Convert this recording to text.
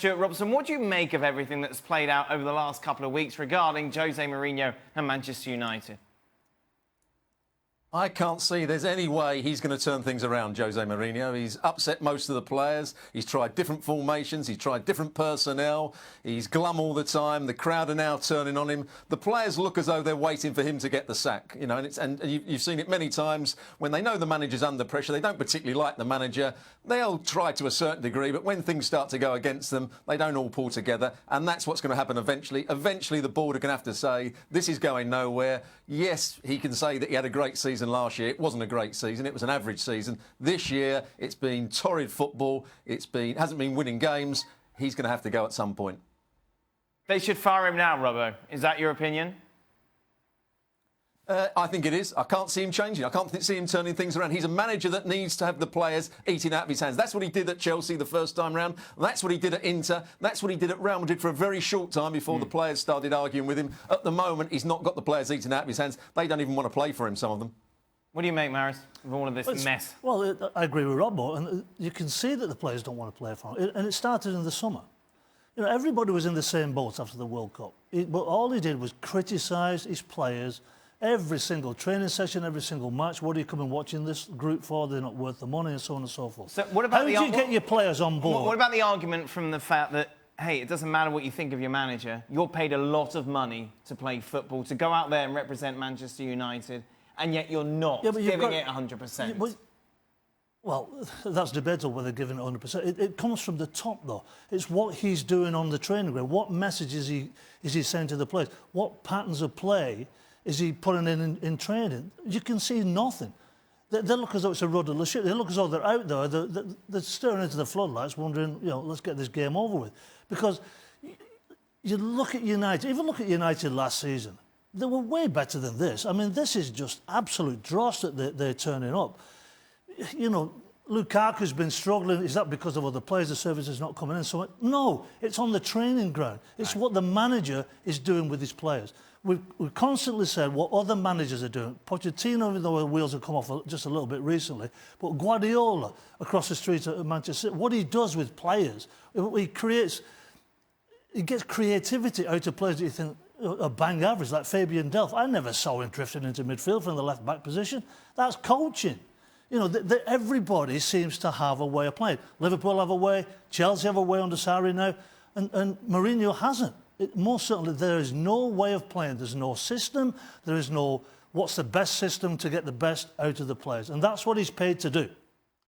Stewart Robson, what do you make of everything that's played out over the last couple of weeks regarding Jose Mourinho and Manchester United? I can't see there's any way he's going to turn things around, Jose Mourinho. He's upset most of the players. He's tried different formations. He's tried different personnel. He's glum all the time. The crowd are now turning on him. The players look as though they're waiting for him to get the sack. You know, and you've seen it many times. When they know the manager's under pressure, they don't particularly like the manager. They'll try to a certain degree, but when things start to go against them, they don't all pull together. And that's what's going to happen eventually. Eventually, the board are going to have to say, this is going nowhere. Yes, he can say that he had a great season last year. It wasn't a great season. It was an average season. This year, it's been torrid football. It hasn't been winning games. He's going to have to go at some point. They should fire him now, Robbo. Is that your opinion? I think it is. I can't see him changing. I can't see him turning things around. He's a manager that needs to have the players eating out of his hands. That's what he did at Chelsea the first time round. That's what he did at Inter. That's what he did at Real Madrid for a very short time before the players started arguing with him. At the moment, he's not got the players eating out of his hands. They don't even want to play for him, some of them. What do you make, Maris, of all of this mess? Well, I agree with Robbo, and you can see that the players don't want to play for him. And it started in the summer. You know, everybody was in the same boat after the World Cup. But all he did was criticise his players. Every single training session, every single match. What are you coming watching this group for? They're not worth the money, and so on and so forth. So what about How do you get your players on board? What about the argument from the fact that, hey, it doesn't matter what you think of your manager. You're paid a lot of money to play football, to go out there and represent Manchester United, and yet you're not giving it 100%. Well, that's debatable whether they're giving it 100%. It comes from the top, though. It's what he's doing on the training ground. What messages is he saying to the players? What patterns of play is he putting in training? You can see nothing. They look as though it's a rudderless ship. They look as though they're out there. They're staring into the floodlights, wondering, you know, let's get this game over with. Because you look at United, even look at United last season. They were way better than this. I mean, this is just absolute dross that they're turning up. You know, Lukaku's been struggling. Is that because of other players? The service is not coming in. So no, it's on the training ground. It's what the manager is doing with his players. We've constantly said what other managers are doing. Pochettino, even though the wheels have come off just a little bit recently, but Guardiola across the street at Manchester City, what he does with players, he gets creativity out of players that you think are bang average, like Fabian Delph. I never saw him drifting into midfield from the left-back position. That's coaching. You know, everybody seems to have a way of playing. Liverpool have a way, Chelsea have a way under Sarri now, and Mourinho hasn't. Most certainly, there is no way of playing. There's no system. There is no what's the best system to get the best out of the players. And that's what he's paid to do.